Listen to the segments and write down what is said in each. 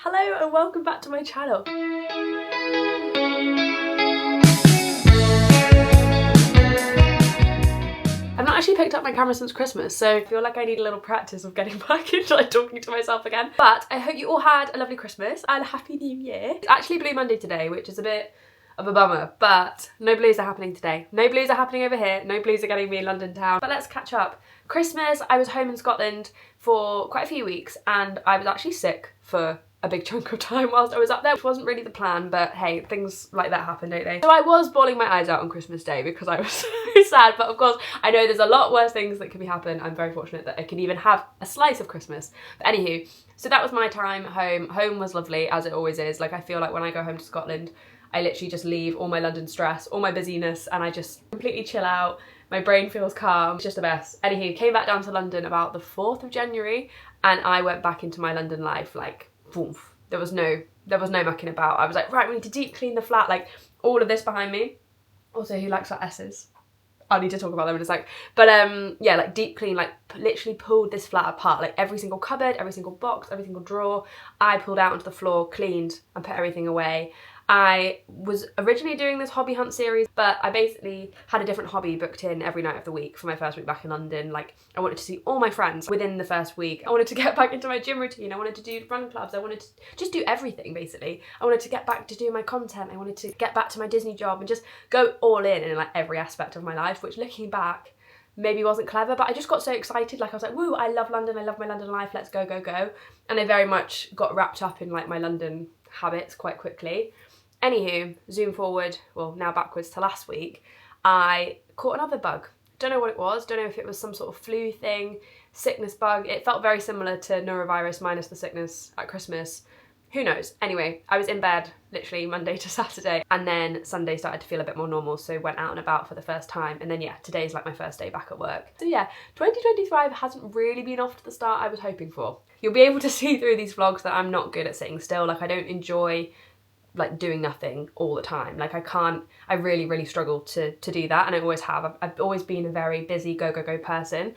Hello and welcome back to my channel. I've not actually picked up my camera since Christmas, so I feel like I need a little practice of getting back into like talking to myself again. But I hope you all had a lovely Christmas and a happy new year. It's actually Blue Monday today, which is a bit of a bummer, but no blues are happening today. No blues are happening over here. No blues are getting me in London town. But let's catch up. Christmas, I was home in Scotland for quite a few weeks and I was actually sick for a big chunk of time whilst I was up there, which wasn't really the plan, but hey, things like that happen, don't they? So I was bawling my eyes out on Christmas Day because I was so sad, but of course I know there's a lot worse things that could be happen. I'm very fortunate that I could even have a slice of Christmas. But anywho, so that was my time home. Home was lovely, as it always is. Like, I feel like when I go home to Scotland, I literally just leave all my London stress, all my busyness, and I just completely chill out. My brain feels calm. It's just the best. Anywho, came back down to London about the 4th of January and I went back into my London life like, woof. There was no mucking about. I was like, right, we need to deep clean the flat, like all of this behind me. Also, who likes our S's? I'll need to talk about them in a sec. But yeah, like deep clean, like literally pulled this flat apart, like every single cupboard, every single box, every single drawer, I pulled out onto the floor, cleaned and put everything away. I was originally doing this hobby hunt series, but I basically had a different hobby booked in every night of the week for my first week back in London. Like, I wanted to see all my friends within the first week. I wanted to get back into my gym routine. I wanted to do run clubs. I wanted to just do everything, basically. I wanted to get back to doing my content. I wanted to get back to my Disney job and just go all in like every aspect of my life, which looking back, maybe wasn't clever, but I just got so excited. Like, I was like, woo, I love London. I love my London life. Let's go, go, go. And I very much got wrapped up in like my London habits quite quickly. Anywho, zoom forward, well now backwards to last week, I caught another bug. Don't know what it was, don't know if it was some sort of flu thing, sickness bug. It felt very similar to norovirus minus the sickness at Christmas. Who knows? Anyway, I was in bed literally Monday to Saturday and then Sunday started to feel a bit more normal, so went out and about for the first time, and then yeah, today's like my first day back at work. So yeah, 2025 hasn't really been off to the start I was hoping for. You'll be able to see through these vlogs that I'm not good at sitting still. Like, I don't enjoy like doing nothing all the time. Like, I really struggle to do that, and I always have. I've always been a very busy go person,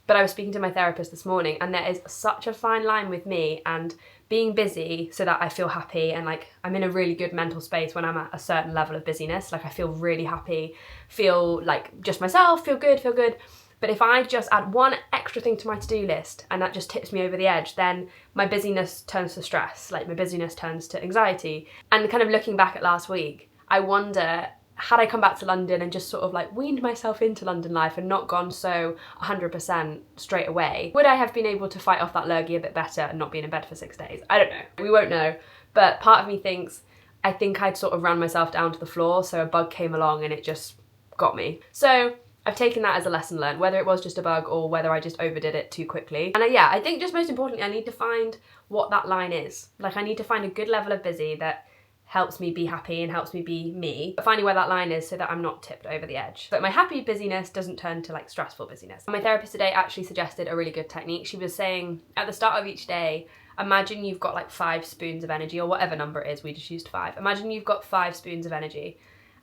but I was speaking to my therapist this morning and there is such a fine line with me and being busy so that I feel happy and like I'm in a really good mental space when I'm at a certain level of busyness. Like, I feel really happy, feel like just myself, feel good. But if I just add one extra thing to my to-do list and that just tips me over the edge, then my busyness turns to stress, like my busyness turns to anxiety. And kind of looking back at last week, I wonder, had I come back to London and just sort of like weaned myself into London life and not gone so 100% straight away, would I have been able to fight off that lurgy a bit better and not been in bed for 6 days? I don't know. We won't know. But part of me thinks, I think I'd sort of ran myself down to the floor, so a bug came along and it just got me. So I've taken that as a lesson learned, whether it was just a bug or whether I just overdid it too quickly. And yeah, I think just most importantly, I need to find what that line is. Like, I need to find a good level of busy that helps me be happy and helps me be me, but finding where that line is so that I'm not tipped over the edge. But my happy busyness doesn't turn to like stressful busyness. My therapist today actually suggested a really good technique. She was saying at the start of each day, imagine you've got like 5 spoons of energy, or whatever number it is, we just used 5. Imagine you've got 5 spoons of energy.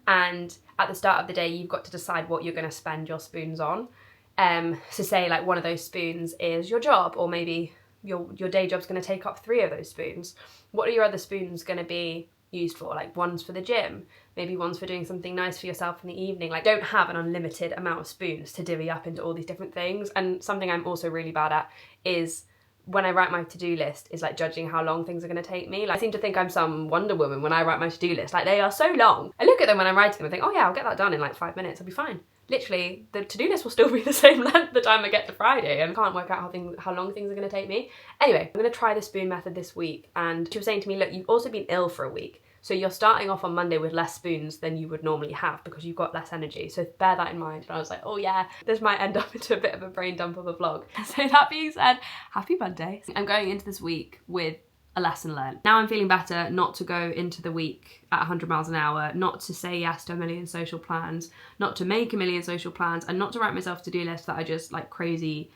And at the start of the day, you've got to decide what you're going to spend your spoons on. So say like one of those spoons is your job, or maybe your day job's going to take up 3 of those spoons. What are your other spoons going to be used for? Like, one's for the gym, maybe one's for doing something nice for yourself in the evening. Like, don't have an unlimited amount of spoons to divvy up into all these different things. And something I'm also really bad at is when I write my to-do list is like judging how long things are going to take me. Like, I seem to think I'm some Wonder Woman when I write my to-do list. Like, they are so long. I look at them when I'm writing them and think, oh yeah, I'll get that done in like 5 minutes, I'll be fine. Literally, the to-do list will still be the same length the time I get to Friday, and I can't work out how long things are going to take me. Anyway, I'm going to try the spoon method this week, and she was saying to me, look, you've also been ill for a week, so you're starting off on Monday with less spoons than you would normally have because you've got less energy, so bear that in mind. And I was like, oh yeah, this might end up into a bit of a brain dump of a vlog. So that being said, happy Monday. I'm going into this week with a lesson learned. Now I'm feeling better not to go into the week at 100 miles an hour, not to say yes to a million social plans, not to make a million social plans, and not to write myself to-do lists that are just like crazy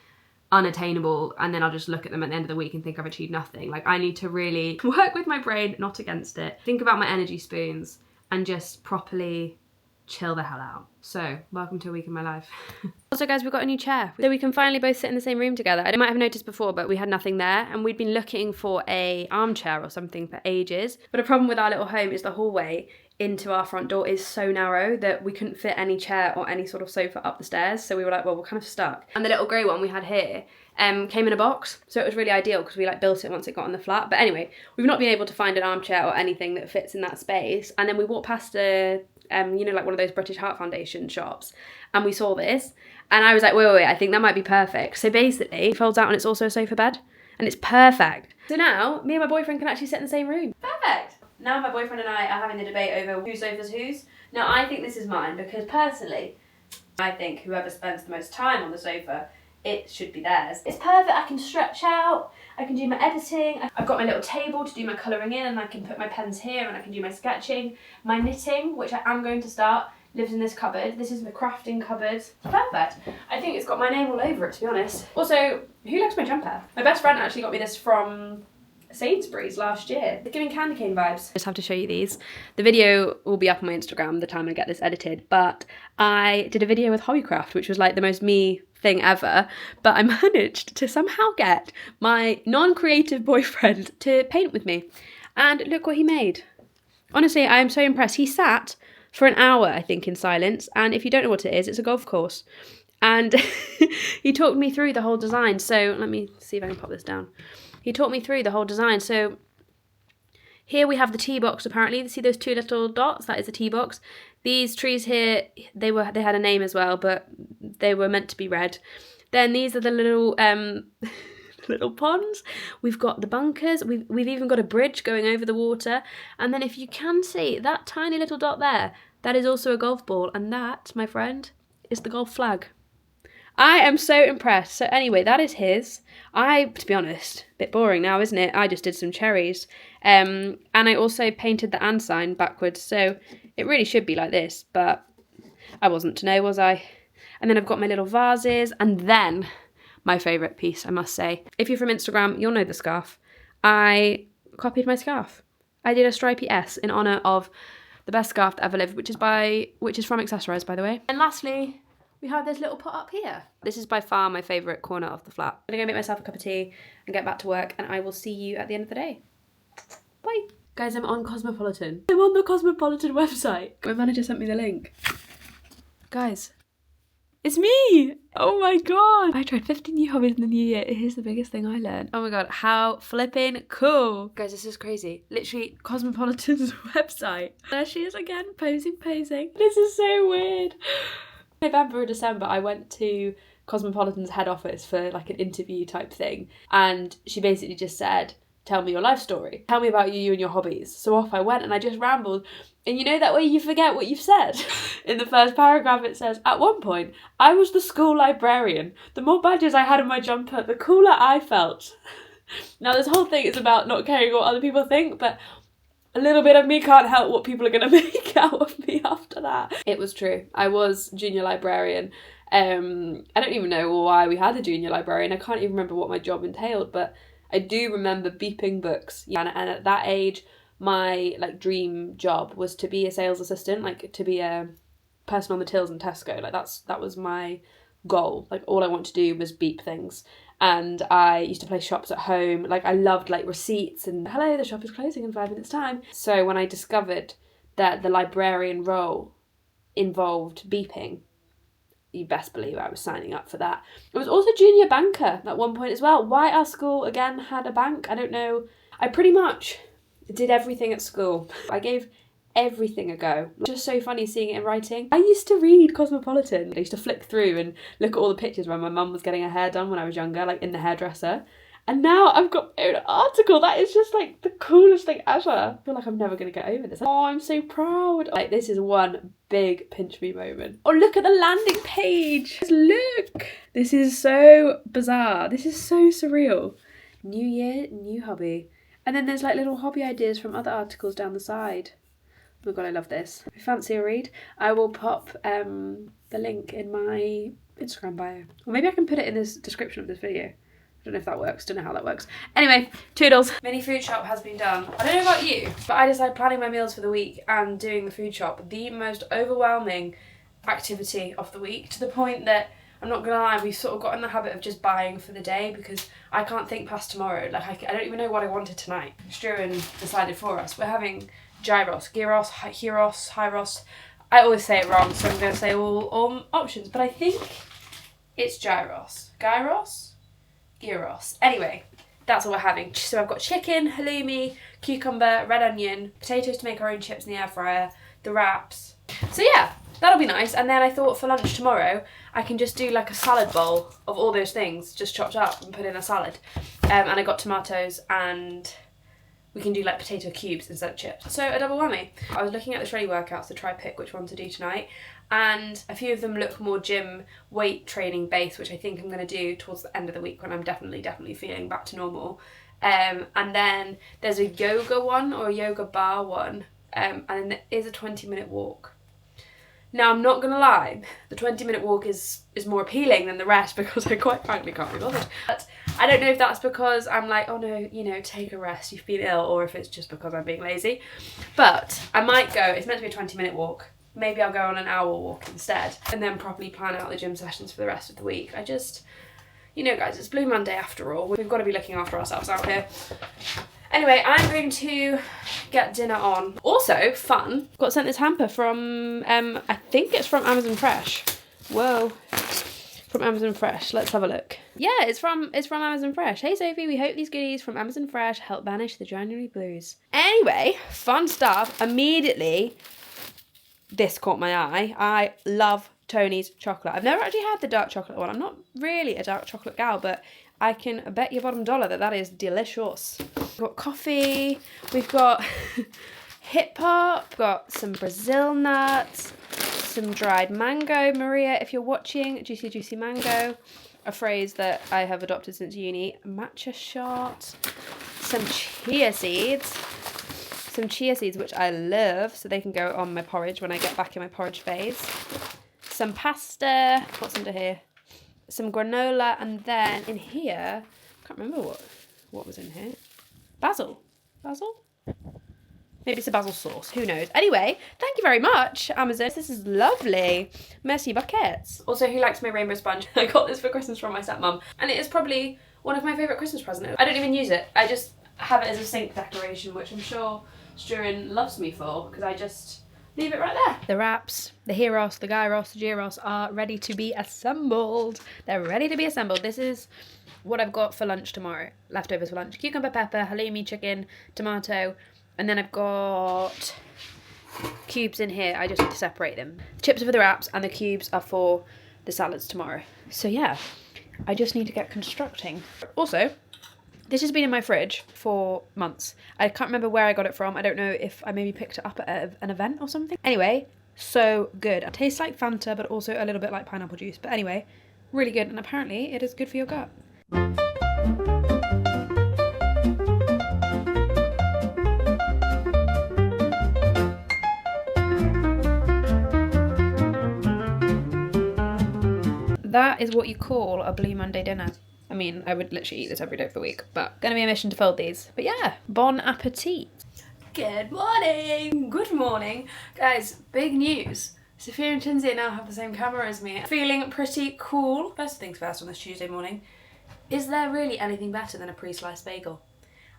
unattainable, and then I'll just look at them at the end of the week and think I've achieved nothing. Like, I need to really work with my brain, not against it. Think about my energy spoons and just properly chill the hell out. So, welcome to a week in my life. Also guys, we've got a new chair. So we can finally both sit in the same room together. I might have noticed before, but we had nothing there and we'd been looking for a armchair or something for ages. But a problem with our little home is the hallway into our front door is so narrow that we couldn't fit any chair or any sort of sofa up the stairs. So we were like, well, we're kind of stuck. And the little grey one we had here came in a box. So it was really ideal because we like built it once it got on the flat. But anyway, we've not been able to find an armchair or anything that fits in that space. And then we walked past a, you know, like one of those British Heart Foundation shops, and we saw this, and I was like, wait, I think that might be perfect. So basically, it folds out and it's also a sofa bed, and it's perfect. So now, me and my boyfriend can actually sit in the same room. Perfect! Now my boyfriend and I are having the debate over whose sofa's whose. Now I think this is mine, because personally, I think whoever spends the most time on the sofa, it should be theirs. It's perfect, I can stretch out, I can do my editing, I've got my little table to do my colouring in, and I can put my pens here and I can do my sketching. My knitting, which I am going to start, lives in this cupboard. This is the crafting cupboard. Perfect. I think it's got my name all over it, to be honest. Also, who likes my jumper? My best friend actually got me this from Sainsbury's last year. They're giving candy cane vibes. I just have to show you these. The video will be up on my Instagram the time I get this edited, but I did a video with Hobbycraft, which was like the most me thing ever, but I managed to somehow get my non-creative boyfriend to paint with me, and look what he made. Honestly, I am so impressed. He sat for an hour, I think, in silence, and if you don't know what it is, it's a golf course, and he talked me through the whole design. So let me see if I can pop this down. He taught me through the whole design. So here we have the tee box, apparently. See those two little dots? That is a tee box. These trees here, they had a name as well, but they were meant to be red. Then these are the little little ponds. We've got the bunkers. We've even got a bridge going over the water. And then if you can see that tiny little dot there, that is also a golf ball. And that, my friend, is the golf flag. I am so impressed. So anyway, that is his. To be honest, a bit boring now, isn't it? I just did some cherries. And I also painted the and sign backwards. So it really should be like this, but I wasn't to know, was I? And then I've got my little vases, and then my favourite piece, I must say. If you're from Instagram, you'll know the scarf. I copied my scarf. I did a stripy S in honour of the best scarf that ever lived, which is from Accessorize, by the way. And lastly, we have this little pot up here. This is by far my favourite corner of the flat. I'm gonna go make myself a cup of tea and get back to work, and I will see you at the end of the day. Bye. Guys, I'm on Cosmopolitan. I'm on the Cosmopolitan website. My manager sent me the link. Guys, it's me! Oh my god! I tried 50 new hobbies in the new year. It is the biggest thing I learned. Oh my god, how flipping cool! Guys, this is crazy. Literally, Cosmopolitan's website. There she is again, posing. This is so weird. November or December, I went to Cosmopolitan's head office for like an interview type thing, and she basically just said, tell me your life story. Tell me about you and your hobbies. So off I went and I just rambled. And you know that way you forget what you've said? In the first paragraph it says, at one point, I was the school librarian. The more badges I had in my jumper, the cooler I felt. Now this whole thing is about not caring what other people think, but a little bit of me can't help what people are going to make out of me after that. It was true. I was junior librarian. I don't even know why we had a junior librarian. I can't even remember what my job entailed, but I do remember beeping books. Yeah, and at that age, my like dream job was to be a sales assistant, like to be a person on the tills in Tesco. Like that was my goal. Like all I wanted to do was beep things. And I used to play shops at home. Like I loved like receipts and hello, the shop is closing in 5 minutes time. So when I discovered that the librarian role involved beeping, you best believe I was signing up for that. I was also junior banker at one point as well. Why our school again had a bank, I don't know. I pretty much did everything at school. I gave everything a go. Just so funny seeing it in writing. I used to read Cosmopolitan. I used to flick through and look at all the pictures when my mum was getting her hair done when I was younger, like in the hairdresser. And now I've got my own article. That is just like the coolest thing ever. I feel like I'm never going to get over this. Oh, I'm so proud. Like this is one big pinch me moment. Oh, look at the landing page. Look. This is so bizarre. This is so surreal. New year, new hobby. And then there's like little hobby ideas from other articles down the side. Oh my god, I love this. If you fancy a read, I will pop the link in my Instagram bio. Or maybe I can put it in the description of this video. don't know if that works, don't know how that works. Anyway, toodles. Mini food shop has been done. I don't know about you, but I decided planning my meals for the week and doing the food shop, the most overwhelming activity of the week, to the point that, I'm not gonna lie, we've sort of got in the habit of just buying for the day because I can't think past tomorrow. Like, I don't even know what I wanted tonight. Struan decided for us. We're having gyros, gyros, hyros. I always say it wrong, so I'm gonna say all options, but I think it's gyros. Gyros. Anyway, that's what we're having. So I've got chicken, halloumi, cucumber, red onion, potatoes to make our own chips in the air fryer, the wraps. So yeah, that'll be nice. And then I thought for lunch tomorrow, I can just do like a salad bowl of all those things, just chopped up and put in a salad. And I got tomatoes, and we can do like potato cubes instead of chips. So a double whammy. I was looking at the Shreddy workouts to try pick which one to do tonight, and a few of them look more gym weight training based, which I think I'm going to do towards the end of the week when I'm definitely feeling back to normal. And then there's a yoga one, or a yoga bar one, and then there is a 20-minute walk. Now, I'm not going to lie, the 20-minute walk is more appealing than the rest because I quite frankly can't be bothered. But I don't know if that's because I'm like, oh no, you know, take a rest, you've been ill, or if it's just because I'm being lazy. But I might go, it's meant to be a 20-minute walk. Maybe I'll go on an hour walk instead and then properly plan out the gym sessions for the rest of the week. I just, you know guys, it's Blue Monday after all. We've got to be looking after ourselves out here. Anyway, I'm going to get dinner on. Also, fun, got sent this hamper from, I think it's from Amazon Fresh. Whoa. From Amazon Fresh. Let's have a look. Yeah, it's from Amazon Fresh. Hey Sophie, we hope these goodies from Amazon Fresh help banish the January blues. Anyway, fun stuff. Immediately, this caught my eye. I love Tony's chocolate. I've never actually had the dark chocolate one. I'm not really a dark chocolate gal, but I can bet your bottom dollar that that is delicious. We've got coffee, we've got hip hop, got some Brazil nuts, some dried mango. Maria, if you're watching, juicy mango, a phrase that I have adopted since uni. Matcha shot, some chia seeds, which I love, so they can go on my porridge when I get back in my porridge phase. Some pasta, what's under here? Some granola, and then in here, I can't remember what was in here. Basil? Maybe it's a basil sauce, who knows. Anyway, thank you very much, Amazon. This is lovely. Merci buckets. Also, who likes my rainbow sponge? I got this for Christmas from my stepmom, and it is probably one of my favourite Christmas presents. I don't even use it. I just have it as a sink decoration, which I'm sure Struan loves me for, because I just leave it right there. The wraps, the gyros, the gyros are ready to be assembled. They're ready to be assembled. This is what I've got for lunch tomorrow. Leftovers for lunch. Cucumber, pepper, halloumi, chicken, tomato, and then I've got cubes in here. I just need to separate them. The chips are for the wraps, and the cubes are for the salads tomorrow. So yeah, I just need to get constructing. Also, this has been in my fridge for months. I can't remember where I got it from. I don't know if I maybe picked it up at an event or something. Anyway, so good. It tastes like Fanta, but also a little bit like pineapple juice. But anyway, really good. And apparently it is good for your gut. That is what you call a Blue Monday dinner. I mean, I would literally eat this every day for a week, but gonna be a mission to fold these. But yeah, bon appetit. Good morning. Good morning. Guys, big news. Sophia and Tinsy now have the same camera as me. Feeling pretty cool. First things first on this Tuesday morning. Is there really anything better than a pre-sliced bagel?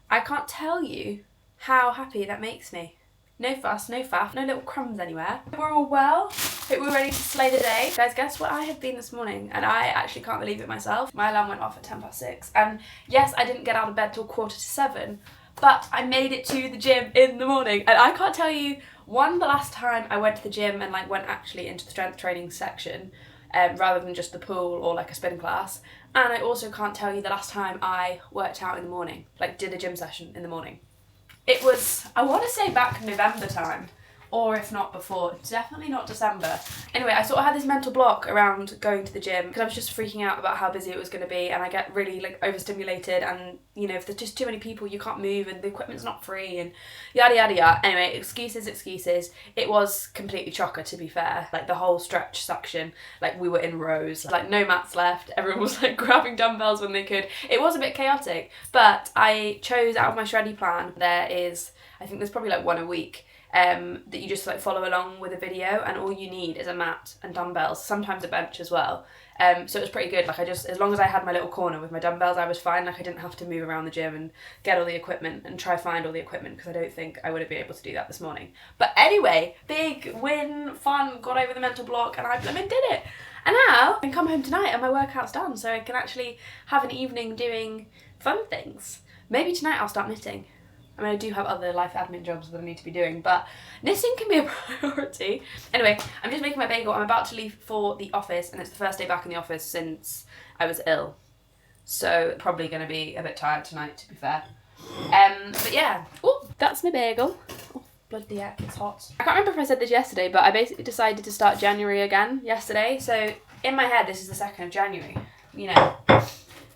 I can't tell you how happy that makes me. No fuss, no faff, no little crumbs anywhere. We're all well. Hope we're ready to slay the day. Guys, guess what I have been this morning? And I actually can't believe it myself. My alarm went off at 6:10. And yes, I didn't get out of bed till 7:15, but I made it to the gym in the morning. And I can't tell you, the last time I went to the gym and like went actually into the strength training section, rather than just the pool or like a spin class. And I also can't tell you the last time I worked out in the morning, like did a gym session in the morning. It was, I want to say back November time, or if not before, definitely not December. Anyway, I sort of had this mental block around going to the gym because I was just freaking out about how busy it was going to be, and I get really like overstimulated, and you know, if there's just too many people you can't move and the equipment's not free and yada yada yada. Anyway, excuses. It was completely chocker, to be fair. Like the whole stretch section, like we were in rows, like no mats left, everyone was like grabbing dumbbells when they could. It was a bit chaotic, but I chose out of my shreddy plan, there is, I think there's probably like one a week, that you just like follow along with a video, and all you need is a mat and dumbbells, sometimes a bench as well. So it was pretty good. Like I just, as long as I had my little corner with my dumbbells, I was fine. Like I didn't have to move around the gym and get all the equipment and try find all the equipment, because I don't think I would have been able to do that this morning. But anyway, big win, fun, got over the mental block, and I blooming did it. And now I can come home tonight and my workout's done, so I can actually have an evening doing fun things. Maybe tonight I'll start knitting. I mean, I do have other life admin jobs that I need to be doing, but knitting can be a priority. Anyway, I'm just making my bagel. I'm about to leave for the office, and it's the first day back in the office since I was ill. So probably going to be a bit tired tonight, to be fair. But yeah. Oh, that's my bagel. Oh, bloody heck, it's hot. I can't remember if I said this yesterday, but I basically decided to start January again yesterday. So in my head, this is the 2nd of January, you know.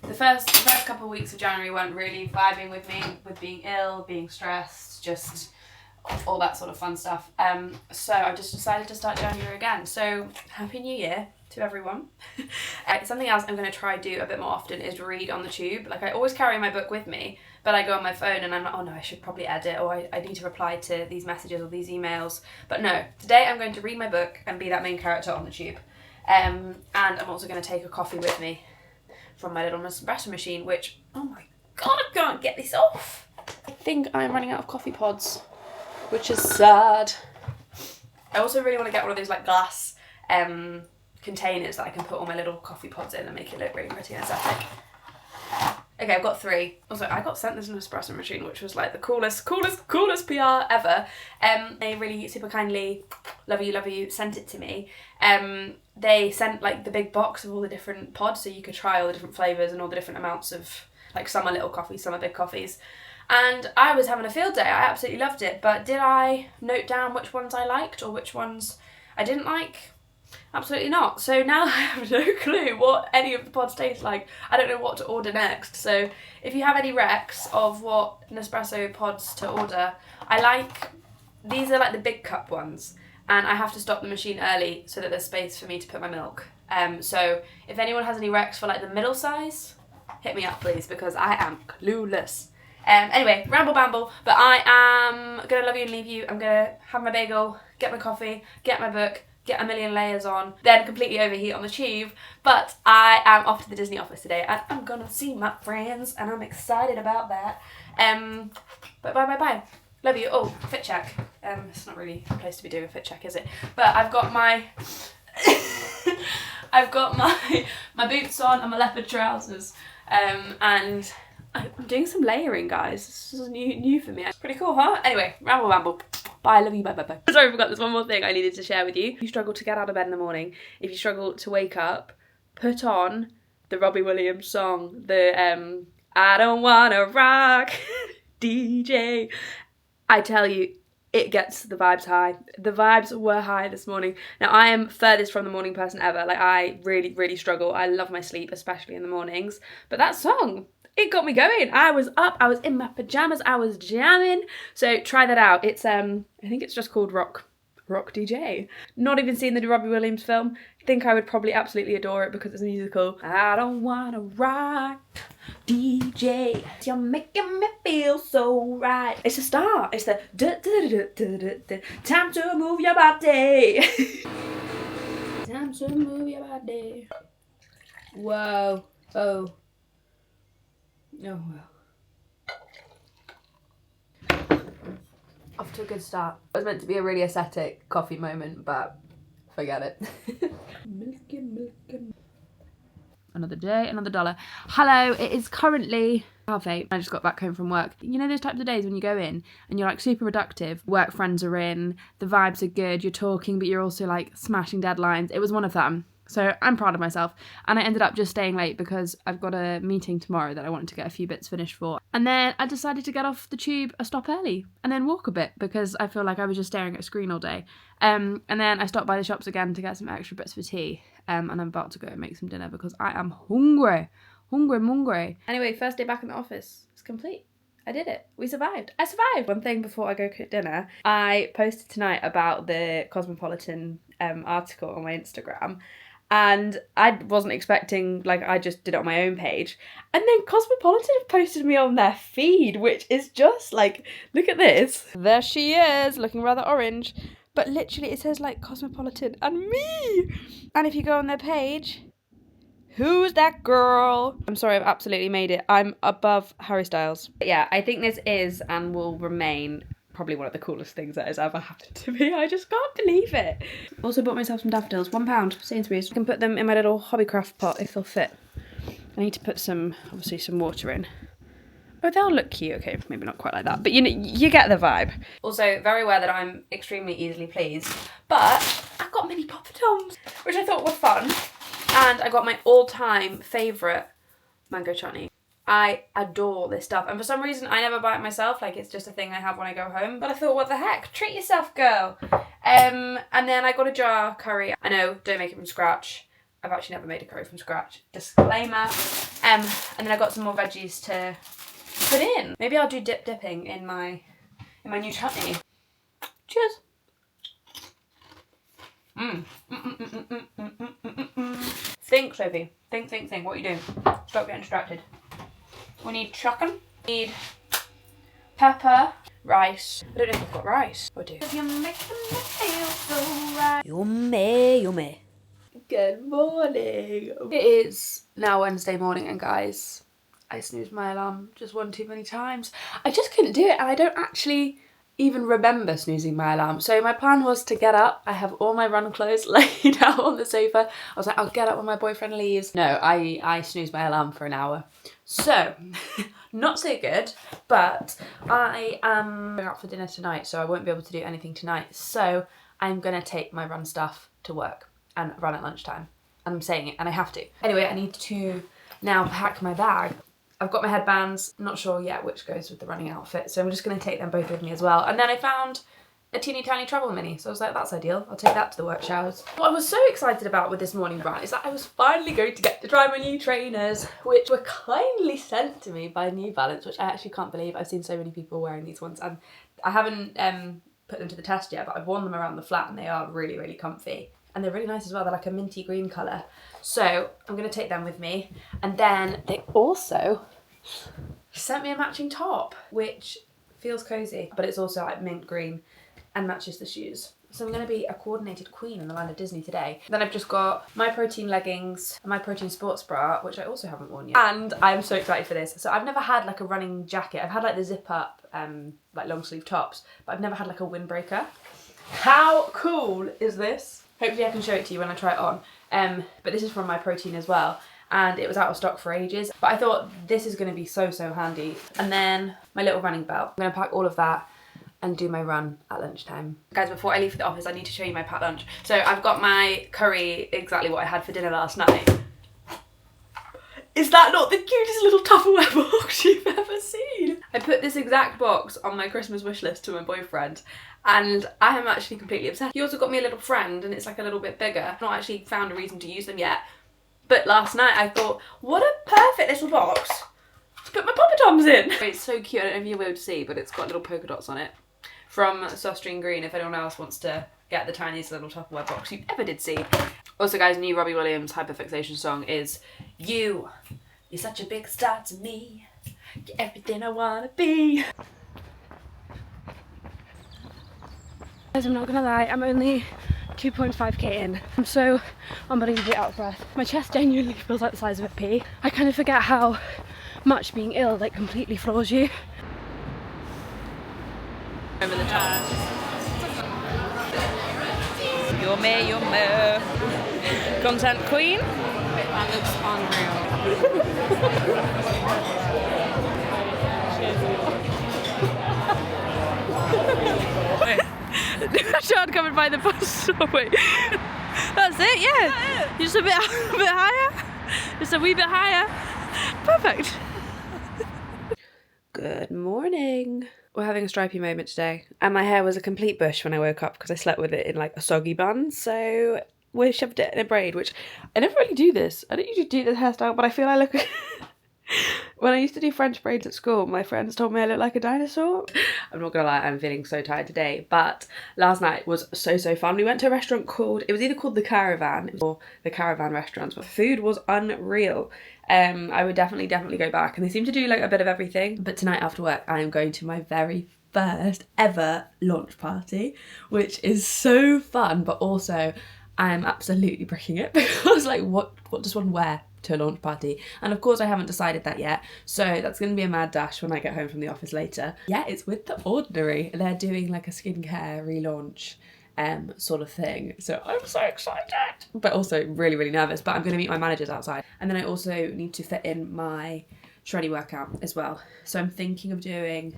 The first couple of weeks of January weren't really vibing with me, with being ill, being stressed, just all that sort of fun stuff. So I just decided to start January again. So Happy New Year to everyone. Something else I'm going to try do a bit more often is read on the tube. Like I always carry my book with me, but I go on my phone and I'm like, oh no, I should probably edit, or I need to reply to these messages or these emails. But no, today I'm going to read my book and be that main character on the tube. And I'm also going to take a coffee with me from my little espresso machine, which, oh my god, I can't get this off. I think I'm running out of coffee pods, which is sad. I also really want to get one of those like glass containers that I can put all my little coffee pods in and make it look really pretty and aesthetic. Okay, I've got 3. Also, I got sent this espresso machine, which was like the coolest PR ever. They really super kindly, love you, sent it to me. They sent like the big box of all the different pods, so you could try all the different flavours and all the different amounts of, like some are little coffees, some are big coffees. And I was having a field day, I absolutely loved it, but did I note down which ones I liked or which ones I didn't like? Absolutely not. So now I have no clue what any of the pods taste like. I don't know what to order next. So if you have any recs of what Nespresso pods to order, these are like the big cup ones, and I have to stop the machine early so that there's space for me to put my milk. So if anyone has any recs for like the middle size, hit me up please, because I am clueless. Anyway, ramble bamble, but I am gonna love you and leave you. I'm gonna have my bagel, get my coffee, get my book, get a million layers on, then completely overheat on the tube. But I am off to the Disney office today and I'm gonna see my friends and I'm excited about that. But bye. Love you. Oh, fit check. It's not really a place to be doing a fit check, is it? But I've got my my boots on and my leopard trousers. And I'm doing some layering, guys. This is new for me. It's pretty cool, huh? Anyway, ramble bamble. Bye, love you, bye. Sorry, I forgot, there's one more thing I needed to share with you. If you struggle to get out of bed in the morning, if you struggle to wake up, put on the Robbie Williams song, the I don't wanna rock DJ. I tell you, it gets the vibes high. The vibes were high this morning. Now, I am furthest from the morning person ever. Like, I really struggle. I love my sleep, especially in the mornings. But that song, it got me going. I was up, I was in my pajamas, I was jamming. So try that out. It's, I think it's just called Rock DJ. Not even seen the Robbie Williams film. Think I would probably absolutely adore it because it's a musical. I don't wanna rock DJ. You're making me feel so right. It's a start. It's the time to move your body. Time to move your body. Whoa. Oh well. Off to a good start. It was meant to be a really aesthetic coffee moment, but forget it. Milky. Another day, another dollar. Hello, it is currently 8:30. I just got back home from work. You know those types of days when you go in and you're like super productive, work friends are in, the vibes are good, you're talking, but you're also like smashing deadlines. It was one of them. So I'm proud of myself. And I ended up just staying late because I've got a meeting tomorrow that I wanted to get a few bits finished for. And then I decided to get off the tube a stop early and then walk a bit because I feel like I was just staring at a screen all day. And then I stopped by the shops again to get some extra bits for tea. And I'm about to go and make some dinner because I am hungry. Hungry. Anyway, first day back in the office. It's complete. I did it. We survived. I survived. One thing before I go cook dinner, I posted tonight about the Cosmopolitan article on my Instagram. And I wasn't expecting, like, I just did it on my own page. And then Cosmopolitan have posted me on their feed, which is just like, look at this. There she is, looking rather orange. But literally it says like Cosmopolitan and me. And if you go on their page, who's that girl? I'm sorry, I've absolutely made it. I'm above Harry Styles. But yeah, I think this is and will remain probably one of the coolest things that has ever happened to me. I just can't believe it. Also bought myself some daffodils, £1, Sainsbury's. I can put them in my little hobbycraft pot if they'll fit. I need to put some, obviously some water in. Oh, they'll look cute. Okay, maybe not quite like that, but you know, you get the vibe. Also, very aware that I'm extremely easily pleased, but I got mini poppadoms, which I thought were fun. And I got my all-time favourite mango chutney. I adore this stuff, and for some reason I never buy it myself, like it's just a thing I have when I go home, but I thought, what the heck, treat yourself, girl. And then I got a jar curry. I know, don't make it from scratch. I've actually never made a curry from scratch, disclaimer. And then I got some more veggies to put in. Maybe I'll do dipping in my new chutney. Cheers. Think, Sophie. Think. What are you doing? Stop getting distracted. We need chicken. We need pepper, rice. I don't know if I've got rice. I do. You're making me feel so right. Yummy. Good morning. It is now Wednesday morning, and guys, I snoozed my alarm just one too many times. I just couldn't do it, and I don't actually even remember snoozing my alarm. So my plan was to get up. I have all my run clothes laid out on the sofa. I was like, I'll get up when my boyfriend leaves. No, I snoozed my alarm for an hour. So, not so good, but I am going out for dinner tonight, so I won't be able to do anything tonight. So I'm gonna take my run stuff to work and run at lunchtime. And I'm saying it, and I have to. Anyway, I need to now pack my bag. I've got my headbands, not sure yet which goes with the running outfit, so I'm just going to take them both with me as well. And then I found a teeny tiny travel mini, so I was like, that's ideal. I'll take that to the work showers. What I was so excited about with this morning run is that I was finally going to get to try my new trainers, which were kindly sent to me by New Balance, which I actually can't believe. I've seen so many people wearing these ones, and I haven't put them to the test yet, but I've worn them around the flat and they are really, really comfy. And they're really nice as well. They're like a minty green colour. So I'm going to take them with me. And then they also sent me a matching top, which feels cozy, but it's also like mint green and matches the shoes. So I'm going to be a coordinated queen in the land of Disney today. Then I've just got my protein leggings and my protein sports bra, which I also haven't worn yet. And I'm so excited for this. So I've never had like a running jacket. I've had like the zip up, like long sleeve tops, but I've never had like a windbreaker. How cool is this? Hopefully I can show it to you when I try it on. But this is from my protein as well. And it was out of stock for ages. But I thought this is going to be so handy. And then my little running belt. I'm going to pack all of that and do my run at lunchtime. Guys, before I leave for the office, I need to show you my packed lunch. So I've got my curry, exactly what I had for dinner last night. Is that not the cutest little Tupperware box you've ever seen? I put this exact box on my Christmas wish list to my boyfriend, and I am actually completely obsessed. He also got me a little friend, and it's like a little bit bigger. I've not actually found a reason to use them yet, but last night I thought, what a perfect little box to put my poppadoms in. It's so cute. I don't know if you'll be able to see, but it's got little polka dots on it from Sostrine Green, if anyone else wants to get the tiniest little Tupperware box you ever did see. Also guys, new Robbie Williams hyperfixation song is You're such a big star to me, you're everything I wanna be. Guys, I'm not gonna lie, I'm only 2.5k in. I'm so unbelievably out of breath. My chest genuinely feels like the size of a pea. I kind of forget how much being ill like completely floors you. Over the top. Yummy. Content queen. That looks unreal. Shot covered by the bus. Oh, wait. That's it, yeah. Just a bit higher. Just a wee bit higher. Perfect. Good morning. We're having a stripey moment today. And my hair was a complete bush when I woke up because I slept with it in like a soggy bun. So we shoved it in a braid, which I never really do this. I don't usually do this hairstyle, but I feel I look... When I used to do French braids at school, my friends told me I look like a dinosaur. I'm not gonna lie, I'm feeling so tired today, but last night was so fun. We went to a restaurant called, it was either called The Caravan or The Caravan Restaurants, but food was unreal. I would definitely go back, and they seem to do like a bit of everything. But tonight after work, I am going to my very first ever launch party, which is so fun, but also I am absolutely bricking it because like what does one wear to a launch party? And of course I haven't decided that yet, so that's going to be a mad dash when I get home from the office later. Yeah, it's with The Ordinary. They're doing like a skincare relaunch sort of thing, so I'm so excited but also really nervous. But I'm going to meet my managers outside, and then I also need to fit in my shreddy workout as well, so I'm thinking of doing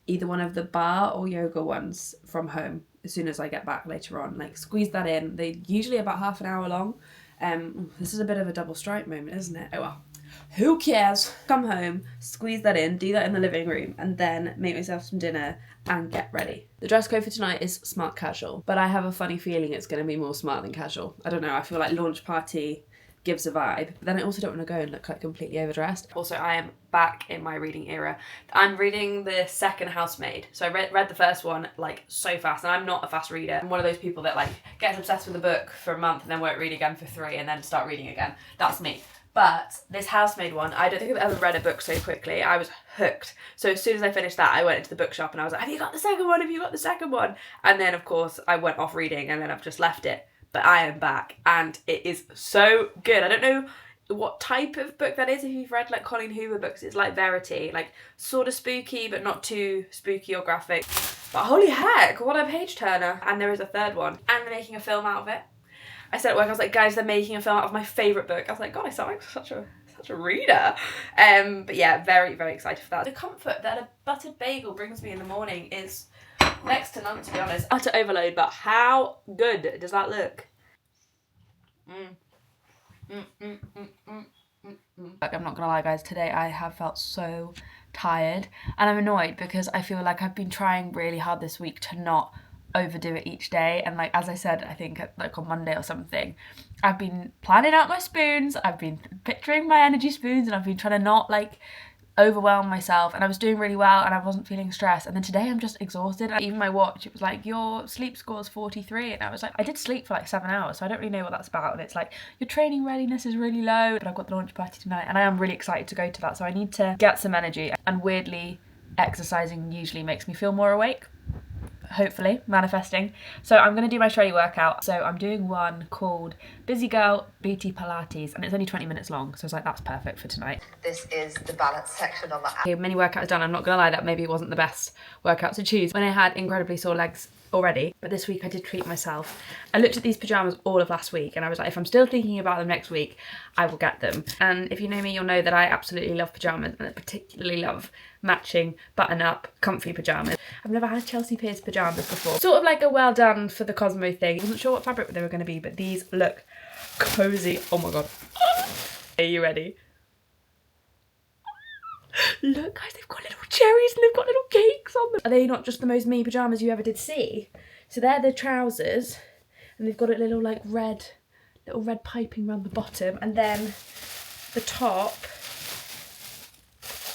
either one of the bar or yoga ones from home as soon as I get back later on. Like squeeze that in. They're usually about half an hour long. This is a bit of a double stripe moment, isn't it? Oh well, who cares? Come home, squeeze that in, do that in the living room, and then make myself some dinner and get ready. The dress code for tonight is smart casual, but I have a funny feeling it's going to be more smart than casual. I don't know, I feel like launch party gives a vibe, but then I also don't want to go and look like completely overdressed. Also, I am back in my reading era. I'm reading the second Housemaid. So I read the first one like so fast, and I'm not a fast reader. I'm one of those people that like gets obsessed with a book for a month and then won't read again for 3 and then start reading again. That's me. But this Housemaid one, I don't think I've ever read a book so quickly. I was hooked. So as soon as I finished that, I went into the bookshop and I was like, have you got the second one? Have you got the second one? And then of course I went off reading, and then I've just left it. But I am back, and it is so good. I don't know what type of book that is. If you've read like Colleen Hoover books, it's like Verity, like sort of spooky but not too spooky or graphic. But holy heck, what a page turner. And there is a third one, and they're making a film out of it. I said at work, I was like, guys, they're making a film out of my favourite book. I was like, God, I sound like such a reader. But yeah, very excited for that. The comfort that a buttered bagel brings me in the morning is next to none, to be honest. Utter overload, but how good does that look? Like, I'm not gonna lie guys, today I have felt so tired, and I'm annoyed because I feel like I've been trying really hard this week to not overdo it each day. And like, as I said, I think like on Monday or something, I've been planning out my spoons, I've been picturing my energy spoons, and I've been trying to not like overwhelm myself, and I was doing really well and I wasn't feeling stressed. And then today I'm just exhausted. Even my watch, it was like, your sleep score is 43, and I was like, I did sleep for like 7 hours, so I don't really know what that's about. And it's like, your training readiness is really low. But I've got the launch party tonight and I am really excited to go to that, so I need to get some energy. And weirdly, exercising usually makes me feel more awake. Hopefully, manifesting. So I'm going to do my shreddy workout. So I'm doing one called Busy Girl BT Pilates, and it's only 20 minutes long, so I was like, that's perfect for tonight. This is the balance section on the app. Okay, mini workout is done. I'm not gonna lie, that maybe wasn't the best workout to choose when I had incredibly sore legs already, but this week I did treat myself. I looked at these pajamas all of last week and I was like, if I'm still thinking about them next week, I will get them. And if you know me, you'll know that I absolutely love pajamas, and I particularly love matching button-up comfy pajamas. I've never had Chelsea Peers pajamas before. Sort of like a well done for the Cosmo thing. I wasn't sure what fabric they were going to be, but these look cozy. Oh my god. Are you ready? Look guys, they've got little cherries and they've got little cakes on them. Are they not just the most me pajamas you ever did see? So they're the trousers, and they've got a little like red piping around the bottom, and then the top.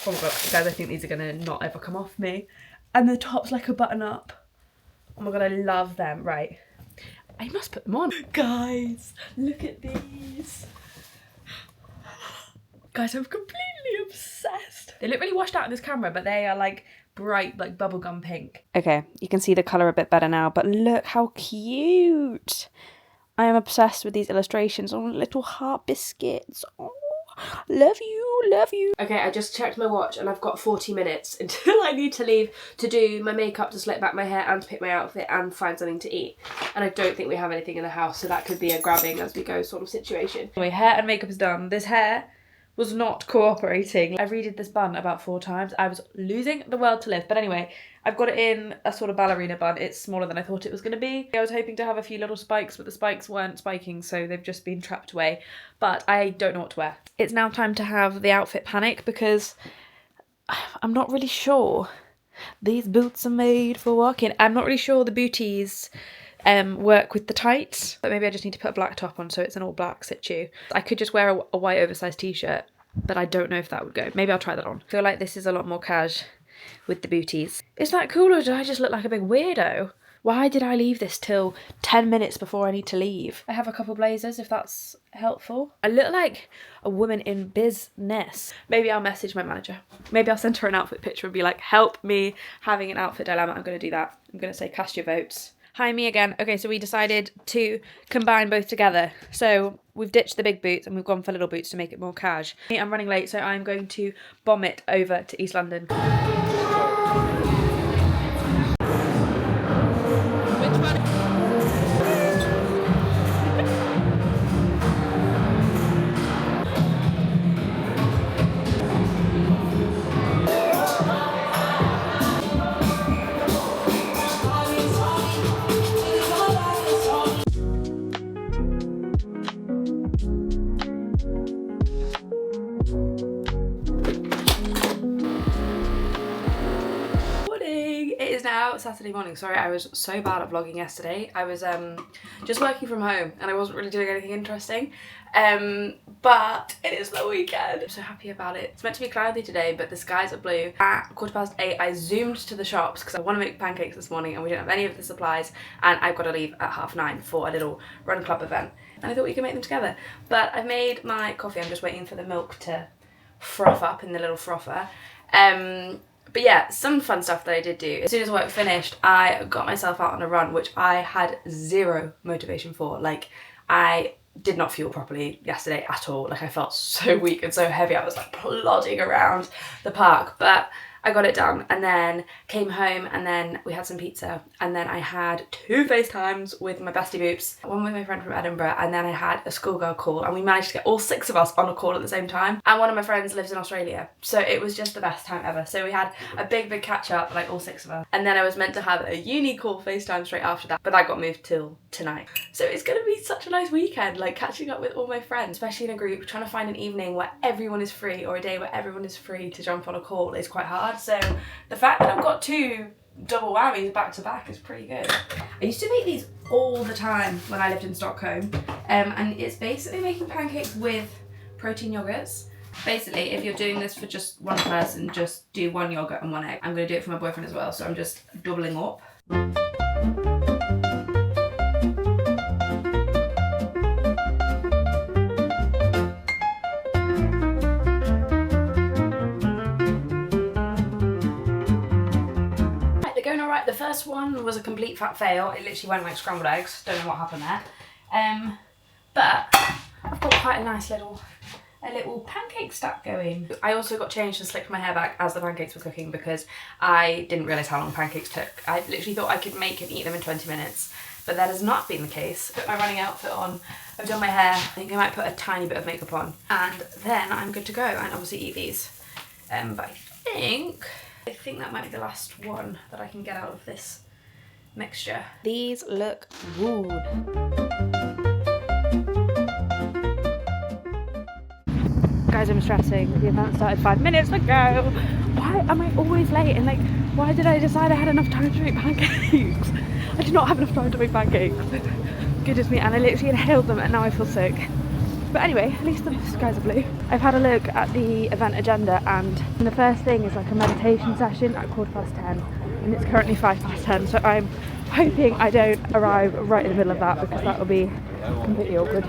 Oh my god, guys, I think these are gonna not ever come off me. And the top's like a button up. Oh my god, I love them. Right, I must put them on. Guys, look at these. Guys, I'm completely obsessed. They look really washed out in this camera, but they are like bright, like bubblegum pink. Okay, you can see the colour a bit better now, but look how cute. I am obsessed with these illustrations on little heart biscuits. Oh, love you, love you. Okay, I just checked my watch and I've got 40 minutes until I need to leave to do my makeup, to slick back my hair and to pick my outfit and find something to eat. And I don't think we have anything in the house, so that could be a grabbing as we go sort of situation. Anyway, hair and makeup is done. This hair was not cooperating. I redid this bun about 4 times. I was losing the world to live. But anyway, I've got it in a sort of ballerina bun. It's smaller than I thought it was going to be. I was hoping to have a few little spikes, but the spikes weren't spiking, so they've just been trapped away. But I don't know what to wear. It's now time to have the outfit panic because I'm not really sure. These boots are made for walking. I'm not really sure the booties work with the tights, but maybe I just need to put a black top on so it's an all black situ. I could just wear a white oversized t-shirt, but I don't know if that would go. Maybe I'll try that on. I feel like this is a lot more cash with the booties. Is that cool, or do I just look like a big weirdo? Why did I leave this till 10 minutes before I need to leave? I have a couple blazers if that's helpful. I look like a woman in business. Maybe I'll message my manager. Maybe I'll send her an outfit picture and be like, help me having an outfit dilemma. I'm going to do that. I'm going to say cast your votes. Hi, me again. Okay, so we decided to combine both together. So we've ditched the big boots and we've gone for little boots to make it more cash. I'm running late, so I'm going to bomb it over to East London. Saturday morning. Sorry, I was so bad at vlogging yesterday. I was just working from home and I wasn't really doing anything interesting, but it is the weekend. I'm so happy about it. It's meant to be cloudy today, but the skies are blue. At 8:15 I zoomed to the shops because I want to make pancakes this morning and we don't have any of the supplies, and I've got to leave at 9:30 for a little run club event, and I thought we could make them together. But I've made my coffee. I'm just waiting for the milk to froth up in the little frother. But yeah, some fun stuff that I did do. As soon as work finished, I got myself out on a run, which I had zero motivation for. Like, I did not fuel properly yesterday at all. Like, I felt so weak and so heavy. I was like plodding around the park, but I got it done, and then came home, and then we had some pizza, and then I had 2 FaceTimes with my bestie boops, one with my friend from Edinburgh, and then I had a schoolgirl call, and we managed to get all 6 of us on a call at the same time. And one of my friends lives in Australia, so it was just the best time ever. So we had a big catch up, like all 6 of us, and then I was meant to have a uni call FaceTime straight after that, but that got moved till tonight. So it's gonna be such a nice weekend, like catching up with all my friends, especially in a group. Trying to find an evening where everyone is free, or a day where everyone is free to jump on a call, is quite hard. So the fact that I've got 2 double whammies back to back is pretty good. I used to make these all the time when I lived in Stockholm, and it's basically making pancakes with protein yogurts. Basically, if you're doing this for just one person, just do 1 yogurt and 1 egg. I'm going to do it for my boyfriend as well, so I'm just doubling up. The first one was a complete fat fail. It literally went like scrambled eggs. Don't know what happened there. But I've got quite a nice little pancake stack going. I also got changed and slicked my hair back as the pancakes were cooking because I didn't realise how long pancakes took. I literally thought I could make and eat them in 20 minutes, but that has not been the case. Put my running outfit on, I've done my hair, I think I might put a tiny bit of makeup on, and then I'm good to go, and obviously eat these. But I think that might be the last one that I can get out of this mixture. These look good. Guys, I'm stressing. The event started 5 minutes ago. Why am I always late? And like, why did I decide I had enough time to make pancakes? I did not have enough time to make pancakes. Goodness me, and I literally inhaled them and now I feel sick. But anyway, at least the skies are blue. I've had a look at the event agenda, and the first thing is like a meditation session at 10:15, and it's currently 10:05, so I'm hoping I don't arrive right in the middle of that because that will be completely awkward.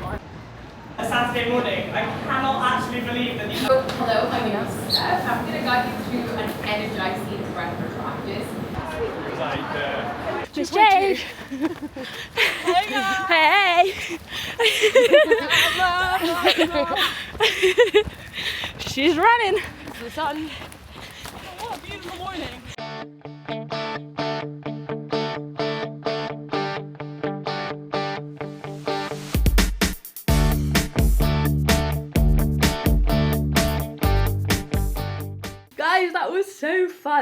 A Saturday morning, I cannot actually believe that you... Hello, my name is Steph. I'm going to guide you through an energizing breath practice. Just Jade! Hey guys! Hey! She's running! The sun. What a beautiful morning!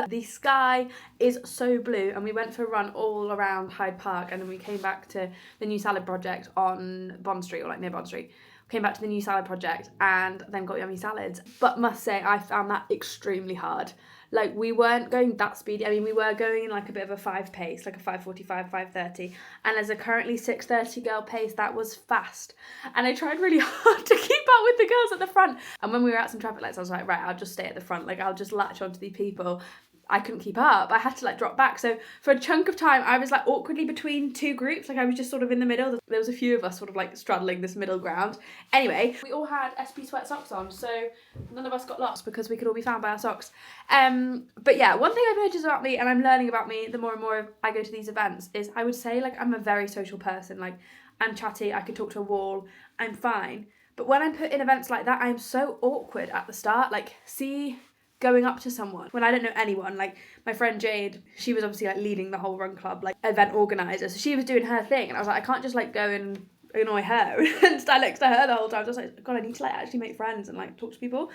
hard. The sky is so blue, and we went for a run all around Hyde Park, and then we came back to the new salad project on Bond Street, or like near Bond Street. Came back to the new salad project and then got yummy salads. But must say, I found that extremely hard. Like, we weren't going that speedy. I mean, we were going in like a bit of a 5 pace, like a 5:45, 5:30. And as a currently 6:30 girl pace, that was fast. And I tried really hard to keep up with the girls at the front. And when we were at some traffic lights, I was like, right, I'll just stay at the front. Like, I'll just latch onto these people. I couldn't keep up. I had to like drop back. So for a chunk of time, I was like awkwardly between two groups. Like, I was just sort of in the middle. There was a few of us sort of like straddling this middle ground. Anyway, we all had SP sweat socks on, so none of us got lost because we could all be found by our socks. But yeah, one thing I've noticed about me, and I'm learning about me the more and more I go to these events, is I would say like I'm a very social person. Like, I'm chatty, I could talk to a wall, I'm fine. But when I'm put in events like that, I'm so awkward at the start. Like, going up to someone when I don't know anyone. Like, my friend Jade, she was obviously like leading the whole run club, like event organizer, so she was doing her thing, and I was like, I can't just like go and annoy her and stand next to her the whole time. I was like, God, I need to like actually make friends and like talk to people.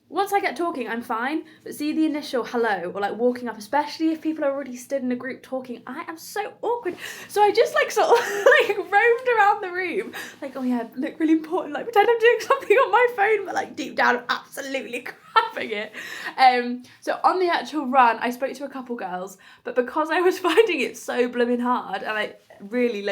Once I get talking, I'm fine, but see the initial hello or like walking up, especially if people are already stood in a group talking, I am so awkward. So I just like sort of like roamed around the room, like, oh yeah, look really important, like pretend I'm doing something on my phone, but like deep down I'm absolutely crapping it. So on the actual run, I spoke to a couple girls, but because I was finding it so blooming hard and I really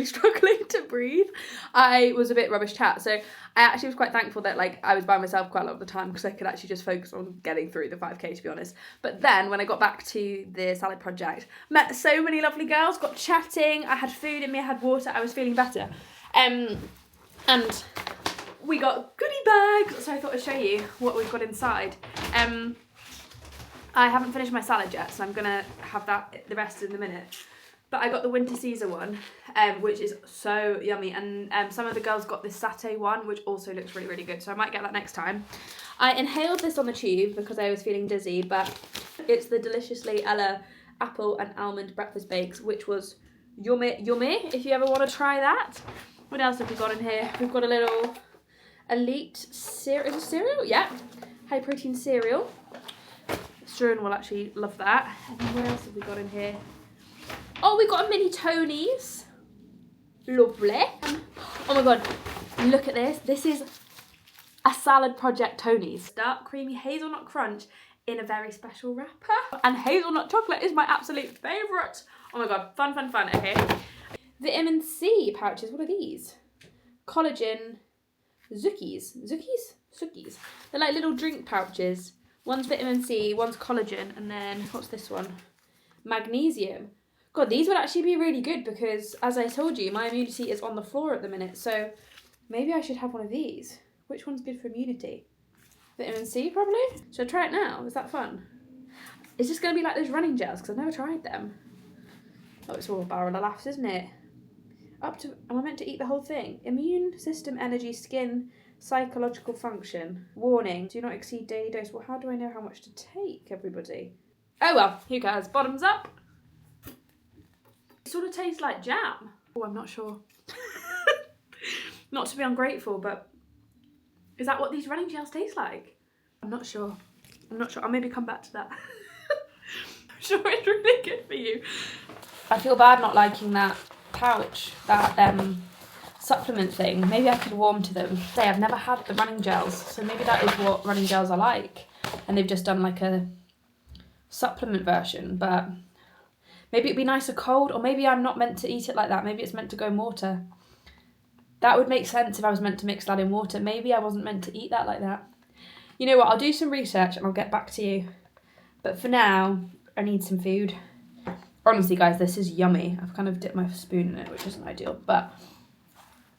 struggling to breathe, I was a bit rubbish chat. So I actually was quite thankful that like I was by myself quite a lot of the time, because I could actually just focus on getting through the 5k, to be honest. But then when I got back to the salad project, met so many lovely girls, got chatting, I had food in me, I had water, I was feeling better. And we got goodie bags, so I thought I'd show you what we've got inside. I haven't finished my salad yet, so I'm gonna have that the rest in a minute. But I got the winter Caesar one, which is so yummy, and some of the girls got this satay one, which also looks really, really good, so I might get that next time. I inhaled this on the tube because I was feeling dizzy, but it's the Deliciously Ella apple and almond breakfast bakes, which was yummy, if you ever want to try that. What else have we got in here? We've got a little Elite cereal. Is it cereal? Yeah. High protein cereal. Struan will actually love that. And then what else have we got in here? Oh, we got a mini Tony's. Lovely. Oh my god, look at this. This is a salad project Tony's. Dark creamy hazelnut crunch in a very special wrapper. And hazelnut chocolate is my absolute favourite. Oh my god, fun. Okay. Vitamin C pouches. What are these? Collagen Zookies. They're like little drink pouches. One's vitamin C, one's collagen, and then what's this one? Magnesium. God, these would actually be really good because, as I told you, my immunity is on the floor at the minute, so maybe I should have one of these. Which one's good for immunity? Vitamin C, probably? Should I try it now? Is that fun? Is this going to be like those running gels? Because I've never tried them. Oh, it's all a barrel of laughs, isn't it? Am I meant to eat the whole thing? Immune system, energy, skin, psychological function. Warning, do not exceed daily dose. Well, how do I know how much to take, everybody? Oh well, who cares? Bottoms up. It sort of tastes like jam. Oh, I'm not sure. Not to be ungrateful, but is that what these running gels taste like? I'm not sure. I'll maybe come back to that. I'm sure it's really good for you. I feel bad not liking that pouch, that supplement thing. Maybe I could warm to them. Say, I've never had the running gels, so maybe that is what running gels are like. And they've just done like a supplement version, but maybe it'd be nicer cold, or maybe I'm not meant to eat it like that. Maybe it's meant to go in water. That would make sense if I was meant to mix that in water. Maybe I wasn't meant to eat that like that. You know what, I'll do some research and I'll get back to you. But for now, I need some food. Honestly, guys, this is yummy. I've kind of dipped my spoon in it, which isn't ideal, but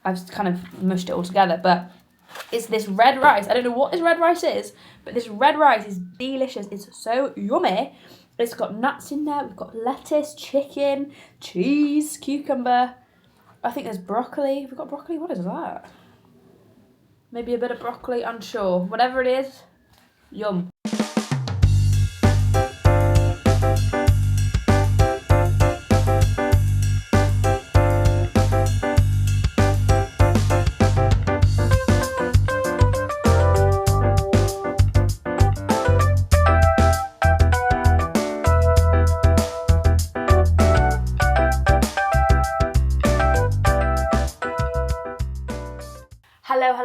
I've kind of mushed it all together. But it's this red rice. I don't know what this red rice is, but this red rice is delicious. It's so yummy. It's got nuts in there. We've got lettuce, chicken, cheese, cucumber. I think there's broccoli. We've got broccoli. What is that? Maybe a bit of broccoli, unsure. Whatever it is, yum.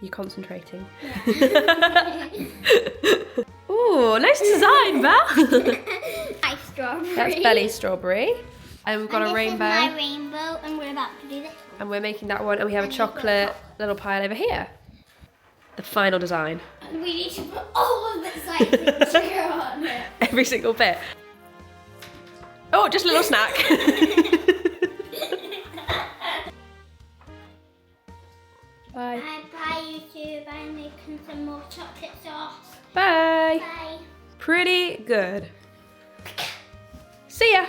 You concentrating? Ooh, nice design, Belle. Nice strawberry. That's Belly's strawberry. And we've got a rainbow. This is my rainbow, and we're about to do this. And we're making that one, and we have a chocolate little pile over here. The final design. And we need to put all of this icing sugar on it. Every single bit. Oh, just a little snack. Bye. Bye YouTube, I'm making some more chocolate sauce. Bye. Bye. Pretty good. See ya.